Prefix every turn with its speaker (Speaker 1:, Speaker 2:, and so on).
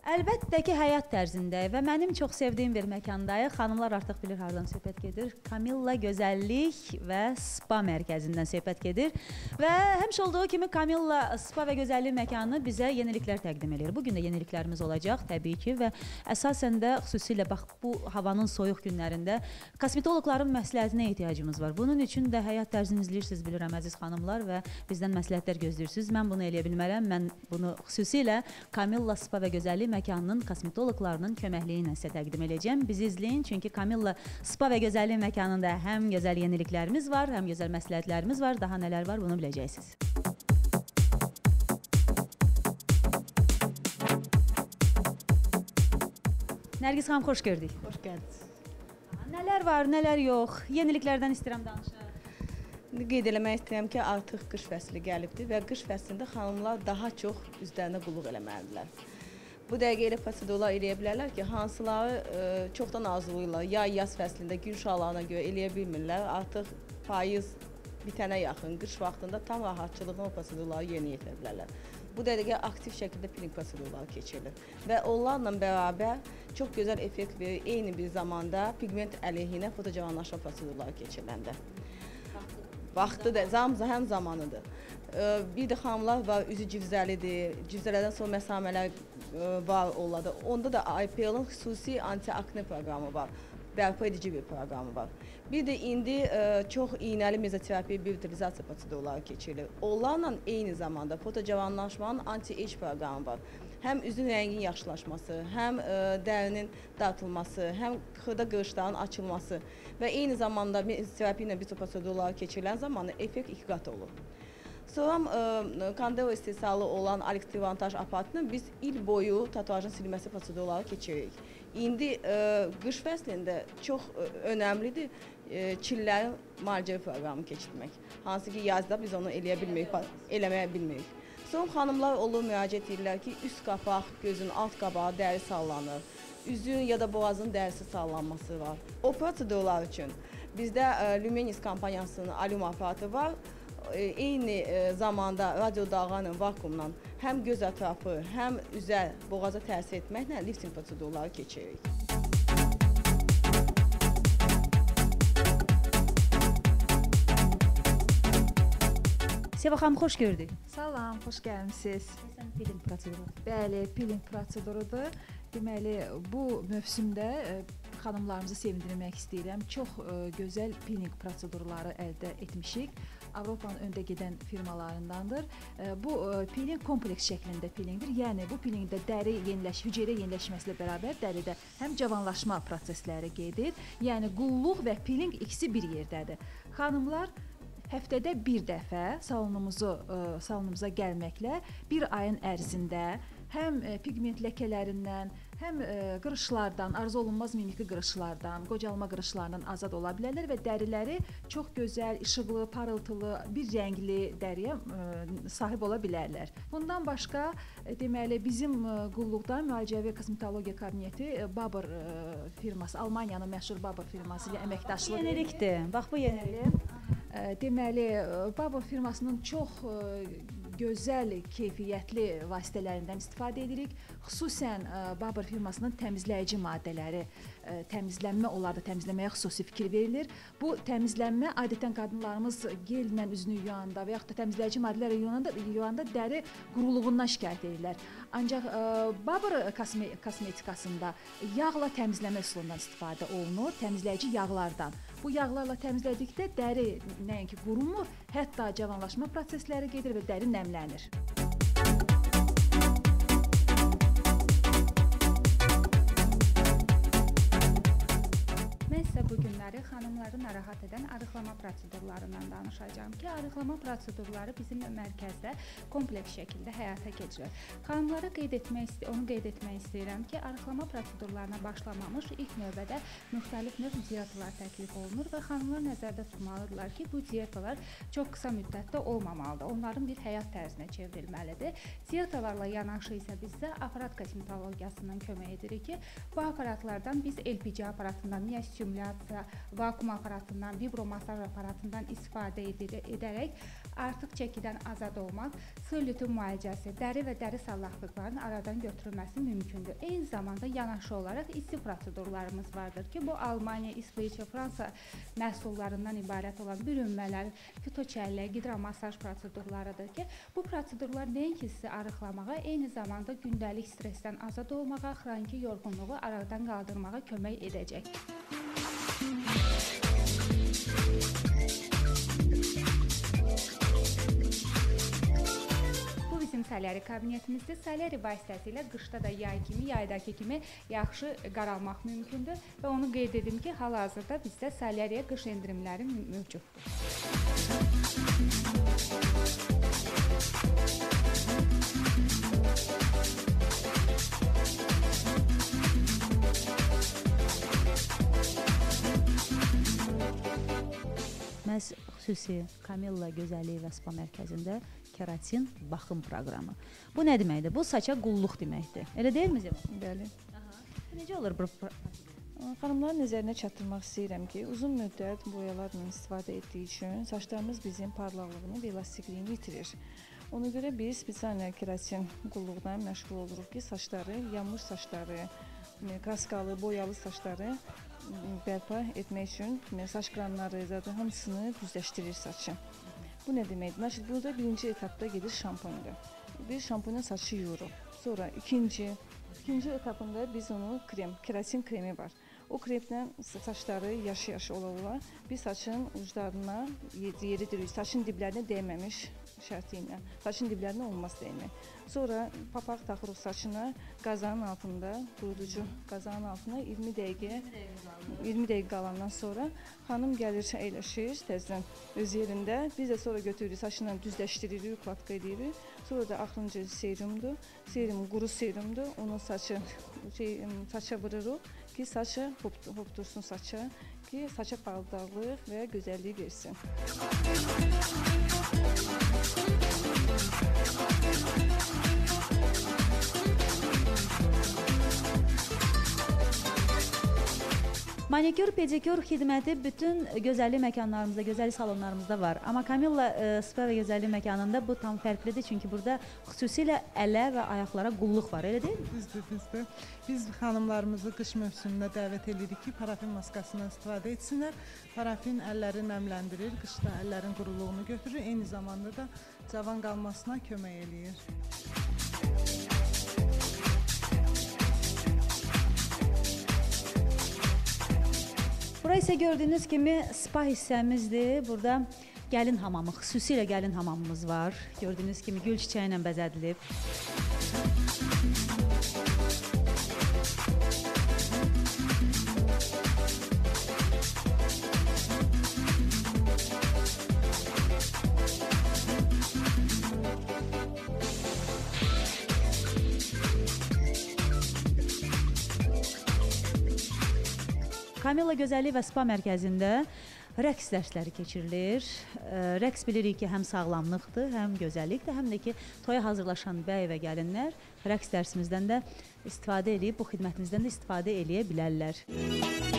Speaker 1: Əlbəttə ki, həyat tərzindəyik və mənim çox sevdiyim bir məkandayıq. Xanımlar artıq bilir hardan söhbət gedir. Camilla Gözəllik və Spa mərkəzindən söhbət gedir. Və həmişə olduğu kimi Camilla Spa və Gözəllik məkanı bizə yeniliklər təqdim edir. Bugün də yeniliklərimiz olacaq təbii ki və əsasən də xüsusilə bax bu havanın soyuq günlərində kosmetoloqların məsləhətinə ehtiyacımız var. Bunun üçün də həyat tərzini izləyirsiniz, bilirəm əziz xanımlar və bizdən məsləhətlər gözləyirsiniz. Mən bunu eləyə bilmərəm. Mən bunu xüsusilə Camilla Spa və Gözəllik məkanının kosmetoloqlarının köməkliyi ilə sizə təqdim edəcəm. Bizi izləyin, çünki Camilla Spa və Gözəllik məkanında həm gözəl yeniliklərimiz var, həm gözəl məsləhətlərimiz var. Daha nələr var, bunu biləcəksiniz. Nərgiz xanım, xoş gördük.
Speaker 2: Xoş gəldiniz.
Speaker 1: Nələr var, nələr yox? Yeniliklərdən istəyirəm danışaq.
Speaker 2: Qeyd eləmək istəyirəm ki, artıq qış fəsli gəlibdir və qış fəslində xanımlar daha çox üzlərinə qulluq eləməlidirlər. Bu dəqiqə elə prosedurlar eləyə bilərlər ki, hansıları çoxdan arzuluyurlar. Yay-yaz fəslində gün şüalarına görə eləyə bilmirlər. Artıq payız bitənə yaxın, qış vaxtında tam rahatçılıqla o prosedurları yerinə yetirə bilərlər. Bu dəqiqə aktiv şəkildə peeling prosedurları keçirilir və onlarla bərabər çox gözəl effekt verir. Eyni bir zamanda pigment əleyhinə fotocavanlaşma prosedurları keçiriləndə. Vaxtıdır, həm zamanıdır. Bir də xanımlar var, üzü civzəlidir, civzələrdən sonra məsamələr var onlarda. Onda da IPL-ın xüsusi anti-akne proqramı var, bərpa edici bir proqramı var. Bir də indi çox iynəli mezoterapiya, bioutilizacya prosedurları keçirilir. Onlarla eyni zamanda fotocavanlaşmanın anti-age proqramı var. Həm üzün rənginin yaxşılaşması, həm dərinin dartılması, həm xırda qırışların açılması və eyni zamanda mezoterapiya ilə bir çox prosedurları keçirilən zamanı effekt 2 qat olur. Sonra Kandel istehsalı olan elektrivantaj aparatını biz il boyu tatuajın silməsi prosedurları keçiririk. İndi qış fəslində çox önəmlidir çillərin müalicə proqramı keçirmək. Hansı ki, yazda biz onu eləməyə bilmirik. Sonra xanımlar olur, müraciət edirlər ki, üst qapaq, gözün alt qabağı dəri sallanır. Üzün ya da boğazın dərisi sallanması var. O prosedurlar üçün bizdə Lumenis kampaniyasının alüm aparatı var. Eyni zamanda radio dalğanın vakuumla həm göz ətrafı, həm üzə, boğaza təsir etməklə lifting prosedurları keçiririk.
Speaker 1: Seva xanım, xoş gördük.
Speaker 3: Salam, xoş gəlmisiniz.
Speaker 1: Peeling proseduru.
Speaker 3: Bəli, peeling prosedurudur. Deməli, bu mövsümdə xanımlarımızı sevindirmək istəyirəm. Çox gözəl peeling prosedurları əldə etmişik. Avropanın öndə gedən firmalarındandır. Bu peeling kompleks şəklində peelingdir. Yəni bu peelingdə dəri hüceyrə yeniləşməsi ilə bərabər dəridə həm cavanlaşma prosesləri gedir. Yəni qulluq və peeling ikisi bir yerdədir. Xanımlar həftədə bir dəfə salonumuza gəlməklə bir ayın ərzində həm pigment ləkələrindən, həm qırışlardan, arzu olunmaz mimiki qırışlardan, qocalma qırışlarından azad ola bilərlər və dəriləri çox gözəl, işıqlı, parıltılı, bir rəngli dəriyə sahib ola bilərlər. Bundan başqa, deməli, bizim qulluqda müalicəvi kosmetologiya kabineti Babur firması, Almaniyanın məşhur Babur firması ilə əməkdaşlıq edir.
Speaker 1: Yenilikdir, bax bu yenilik.
Speaker 3: Deməli, Babur firmasının çox gözəl, keyfiyyətli vasitələrindən istifadə edirik. Xüsusən Babur firmasının təmizləyici maddələri, təmizlənmə, onlarda təmizləməyə xüsusi fikir verilir. Bu təmizlənmə adətən qadınlarımız gellə üzünü yuyanda və yaxud da təmizləyici maddələr yuyanda dəri quruluğundan şikayət edirlər. Ancaq Babur kosmetikasında yağla təmizləmə üsulundan istifadə olunur, təmizləyici yağlardan. Bu yağlarla təmizlədikdə dəri nəinki qurumur, hətta cavanlaşma prosesləri gedir və dəri nəmlənir.
Speaker 4: Mən sizə bu günləri xanımları narahat edən arıqlama prosedurlarından danışacağım ki, arıqlama prosedurları bizim mərkəzdə kompleks şəkildə həyata keçirilir. Xanımlara qeyd etmək istəyirəm ki, arıqlama prosedurlarına başlamamış ilk növbədə müxtəlif növ diyetalar təklif olunur və xanımlar nəzərdə tutmalıdırlar ki, bu diyetalar çox qısa müddətdə olmamalıdır. Onların bir həyat tərzinə çevrilməlidir. Diyetalarla yanaşı isə bizdə aparat kosmetologiyasından kömək edirik ki, bu aparatlardan biz LPG aparatından ya stimulasiya, vakuum aparatından, vibromasaj aparatından istifadə edərək artıq çəkidən azad olmaq, selülitin müalicəsi, dəri və dəri sallaqlıqlarının aradan götürülməsi mümkündür. Eyni zamanda yanaşı olaraq isti prosedurlarımız vardır ki, bu Almaniya, İsveçrə, Fransa məhsullarından ibarət olan bürünmələr, fitoçəllə, hidromasaj prosedurlarıdır ki, bu prosedurlar nəinki sizi arıqlamağa, eyni zamanda gündəlik stressdən azad olmağa, xroniki yorğunluğu aradan qaldırmağa kömək edəcək. Bu bizim solyari kabinetimizdir. Solyari vasitəsilə qışda da yaydakı kimi yaxşı qaralmaq mümkündür və onu qeyd edim ki, hal-hazırda bizdə solyariyə qış endirimləri mövcuddur.
Speaker 1: Məhz xüsusi Camilla Gözəllik və Spa Mərkəzində keratin baxım proqramı. Bu nə deməkdir? Bu saça qulluq deməkdir. Elə deyilmi Zəma?
Speaker 3: Bəli.
Speaker 1: Necə olur bu?
Speaker 3: Xanımların nəzərinə çatdırmaq istəyirəm ki, uzun müddət boyalarla istifadə etdiyi üçün saçlarımız bizim parlaqlığını və elastikliyini itirir. Ona görə biz spesial keratin qulluqdan məşğul oluruq ki, saçları, yanmış saçları, kraskalı, boyalı saçları bərpa etmək üçün saç qramları, zaten hamısını düzləşdirir saçı. Bu nə deməkdir? Burada birinci etapda gedir şampundur. Bir şampunla saçı yuyuruq. Sonra ikinci etapında biz onu keratin kremi var. O kremdən saçları yaşı ola bir saçın uclarına yeridirik. Saçın diblərinə dəyməmiş şərti ilə. Saçın diblərinə olmaz dəymək. Sonra papaq taxırıq saçına qazanın altında, quruducu qazanın altına 20 dəqiqə qalandan sonra xanım gəlir əyləşir təzədən öz yerində. Biz də sonra götürürük, saçını düzləşdiririk, ukladka edirik. Sonra da axırıncı serumdur. Serum quru serumdur. Onu saça vururuz ki, saçı hopdursun saça ki, saça parlaqlıq və gözəllik versin.
Speaker 1: Manikür, pedikür xidməti bütün gözəllik məkanlarımızda, gözəllik salonlarımızda var. Amma Camilla Spa və gözəllik məkanında bu tam fərqlidir. Çünki burada xüsusilə ələ və ayaqlara qulluq var, elə deyil mi?
Speaker 5: Düzdür. Biz xanımlarımızı qış mövsümündə dəvət edirik ki, parafin maskasından istifadə etsinlər. Parafin əlləri nəmləndirir, qışda əllərin quruluğunu götürür, eyni zamanda da cavan qalmasına kömək eləyir.
Speaker 1: Bura isə gördüyünüz kimi spa hissəmizdir. Burada gəlin hamamı, xüsusilə gəlin hamamımız var. Gördüyünüz kimi gül çiçəyi ilə bəzədilib. Camilla Gözəllik və Spa Mərkəzində rəqs dərsləri keçirilir. Rəqs bilirik ki, həm sağlamlıqdır, həm gözəllikdir, həm də ki, toya hazırlaşan bəy və gəlinlər rəqs dərsimizdən də istifadə edib, bu xidmətimizdən də istifadə edə bilərlər.